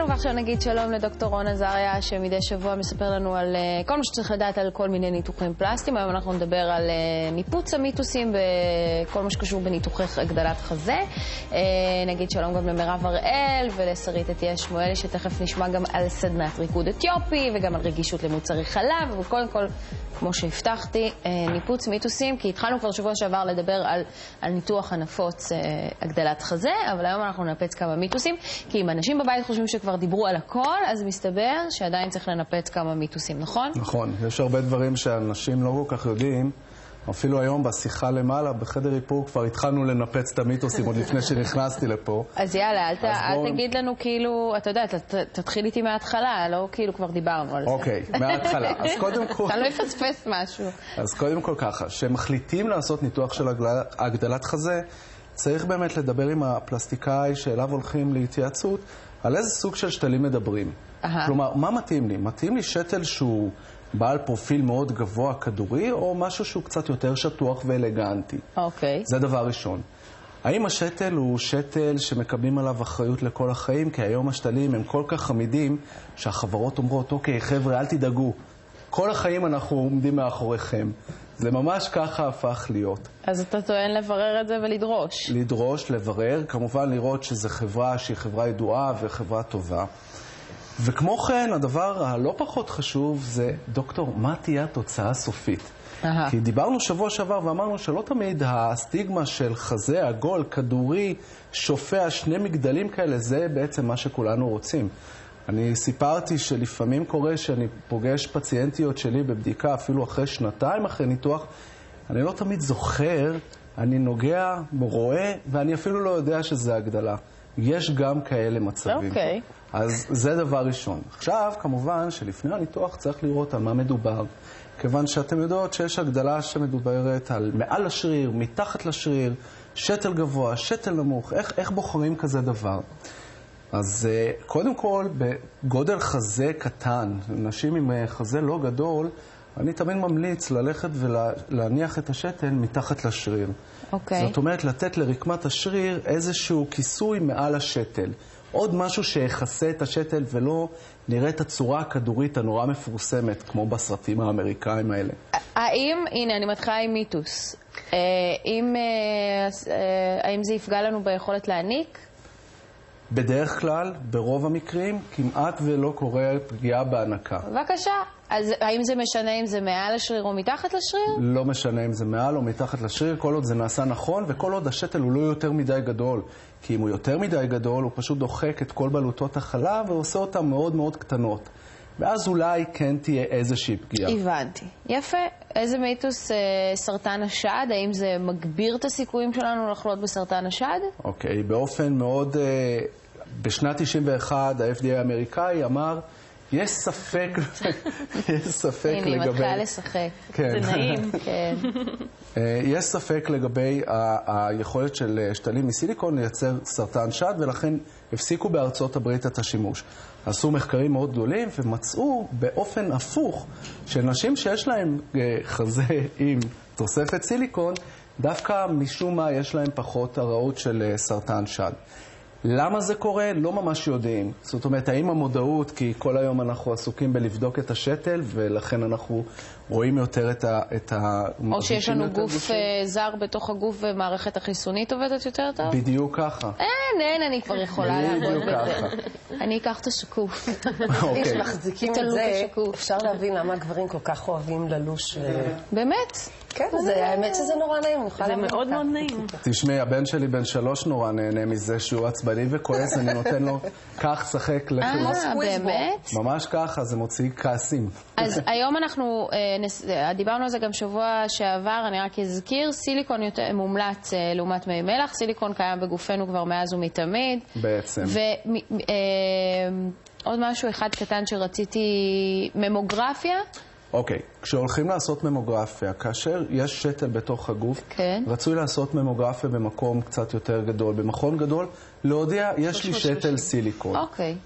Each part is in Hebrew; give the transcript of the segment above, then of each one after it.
איתנו, ועכשיו נגיד שלום לדוקטור רון עזריה, שמדי שבוע מספר לנו על כל מה שצריך לדעת על כל מיני ניתוחים פלסטיים. היום אנחנו נדבר על ניפוץ המיתוסים וכל מה שקשור בניתוחי הגדלת חזה. נגיד שלום גם למרב הראל ולשרית עטיה שמואלי, שתכף נשמע גם על סדנת ריקוד אתיופי וגם על רגישות למוצרי חלב. וקודם כל, כמו שהבטחתי, ניפוץ מיתוסים, כי התחלנו כבר שבוע שעבר לדבר על ניתוח הנפוץ הגדלת חזה, אבל היום אנחנו ננפץ כמה מיתוסים, כי אם אנשים בבית חושבים שכבר דיברו על הכל, אז מסתבר שעדיין צריך לנפץ כמה מיתוסים, נכון? נכון, יש הרבה דברים שאנשים לא כל כך יודעים. אפילו היום בשיחה למעלה, בחדר איפור, כבר התחלנו לנפץ את המיתוסים עוד לפני שנכנסתי לפה. אז יאללה, אל תגיד לנו כאילו, אתה יודע, תתחיל איתי מההתחלה, לא כאילו כבר דיברנו על זה. אוקיי, מההתחלה. אז קודם כל... אתה לא יפספס משהו. אז קודם כל ככה, שמחליטים לעשות ניתוח של הגדלת חזה, צריך באמת לדבר עם הפלסטיקאי שאליו הולכים להתייעצות, על איזה סוג של שתלים מדברים. כלומר, מה מתאים לי? מתאים לי שתל שהוא בעל פרופיל מאוד גבוה, כדורי, או משהו שהוא קצת יותר שטוח ואלגנטי. אוקיי. זה דבר ראשון. האם השתל הוא שתל שמקבלים עליו אחריות לכל החיים? כי היום השתלים הם כל כך חמידים שהחברות אומרות, אוקיי, חבר'ה, אל תדאגו. כל החיים אנחנו עומדים מאחוריכם. זה ממש ככה הפך להיות. אז אתה טוען לברר את זה ולדרוש. לדרוש, לברר, כמובן לראות שזו חברה שהיא חברה ידועה וחברה טובה. וכמו כן, הדבר הלא פחות חשוב זה, דוקטור, מה תהיה התוצאה הסופית? כי דיברנו שבוע שעבר ואמרנו שלא תמיד הסטיגמה של חזה עגול, כדורי, שופע, שני מגדלים כאלה, זה בעצם מה שכולנו רוצים. אני סיפרתי שלפעמים קורה שאני פוגש פציינטיות שלי בבדיקה, אפילו אחרי שנתיים אחרי ניתוח, אני לא תמיד זוכר, אני נוגע, רואה, ואני אפילו לא יודע שזה הגדלה. יש גם כאלה מצבים. אוקיי. אז זה דבר ראשון. עכשיו, כמובן שלפני הניתוח צריך לראות על מה מדובר. כיוון שאתם יודעות שיש הגדלה שמדוברת על מעל השריר, מתחת לשריר, שתל גבוה, שתל נמוך. איך בוחרים כזה דבר? אז קודם כל, בגודל חזה קטן, נשים עם חזה לא גדול, אני תמיד ממליץ ללכת ולהניח את השתל מתחת לשריר. אוקיי. זאת אומרת, לתת לרקמת השריר איזשהו כיסוי מעל השתל. עוד משהו שיחסה את השתל ולא נראה את הצורה הכדורית הנורא מפורסמת, כמו בסרטים האמריקאים האלה. הנה, אני מתחילה עם מיתוס. האם זה יפגע לנו ביכולת להעניק? בדרך כלל, ברוב המקרים, כמעט ולא קורה פגיעה בהנקה. בבקשה. אז האם זה משנה אם זה מעל השריר או מתחת לשריר? לא משנה אם זה מעל או מתחת לשריר, כל עוד זה נעשה נכון, וכל עוד השתל הוא לא יותר מדי גדול. כי אם הוא יותר מדי גדול, הוא פשוט דוחק את כל בלוטות החלב ועושה אותן מאוד מאוד קטנות. ואז אולי כן תהיה איזושהי פגיעה. הבנתי. יפה. איזה מיתוס סרטן השד? האם זה מגביר את הסיכויים שלנו לחלות בסרטן השד? אוקיי, באופן מאוד... בשנת 91 ה-FDA האמריקאי אמר, יש ספק לגבי... הנה, היא מתחילה לשחק. זה נעים. כן. יש ספק לגבי היכולת של שתלים מסיליקון לייצר סרטן שד, ולכן הפסיקו בארצות הברית את השימוש. עשו מחקרים מאוד גדולים ומצאו באופן הפוך שנשים שיש להם חזה עם תוספת סיליקון, דווקא משום מה יש להם פחות הרעות של סרטן שד. למה זה קורה? לא ממש יודעים. זאת אומרת, האם המודעות, כי כל היום אנחנו עסוקים בלבדוק את השתל, ולכן אנחנו רואים יותר את או שיש לנו גוף זר בתוך הגוף ומערכת החיסונית עובדת יותר טוב? בדיוק ככה. אין, אני כבר יכולה לעבוד בזה. בדיוק ככה. אני אקח את השקוף. אם שמחזיקים את זה, אפשר להבין למה גברים כל כך אוהבים ללוש. באמת? כן, האמת שזה נורא נעים. זה מאוד מאוד נעים. תשמעי, הבן שלי בן 3 נורא נהנה מזה שהוא עצבני וכועס, אני נותן לו כך שחק באמת? ממש ככה, זה מוציא כעסים. אז היום אנחנו, דיברנו על זה גם שבוע שעבר, אני רק אזכיר, סיליקון מומלץ לעומת מי מלח, סיליקון קיים בגופנו כבר מאז ומתמיד. בעצם. ועוד משהו אחד קטן שרציתי, ממוגרפיה. אוקיי, כשהולכים לעשות ממוגרפיה, כאשר יש שתל בתוך הגוף, רצוי לעשות ממוגרפיה במקום קצת יותר גדול. במכון גדול, להודיע, יש לי שתל סיליקון.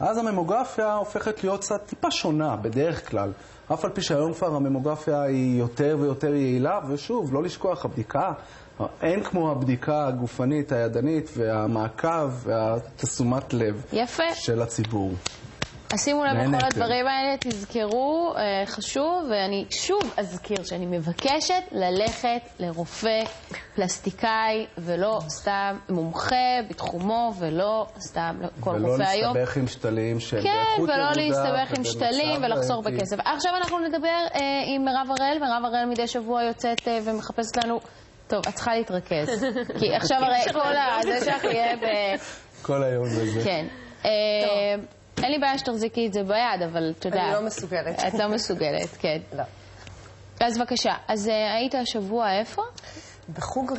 אז הממוגרפיה הופכת להיות קצת טיפה שונה בדרך כלל. אף על פי שהיום כבר הממוגרפיה היא יותר ויותר יעילה, ושוב, לא לשכוח, הבדיקה, אין כמו הבדיקה הגופנית, הידנית, והמעקב והתשומת לב של הציבור. אז שימו לב בכל הדברים האלה, תזכרו, חשוב, ואני שוב אזכיר שאני מבקשת ללכת לרופא פלסטיקאי, ולא סתם מומחה בתחומו, ולא סתם כל רופא היום. ולא להסתבך עם שתלים שהם כן, באיכות ירודה. ולא להסתבך עם שתלים ולחסור בכסף. עכשיו אנחנו נדבר עם מירב הראל. מירב הראל מדי שבוע יוצאת ומחפשת לנו... טוב, את צריכה להתרכז. כי עכשיו הרי כל זה שלך יהיה ב... כל היום בזה. כן. אין לי בעיה שתחזיקי את זה ביד, אבל תודה. אני לא מסוגלת. את לא מסוגלת, כן. לא. אז בבקשה, אז היית השבוע איפה? בחוג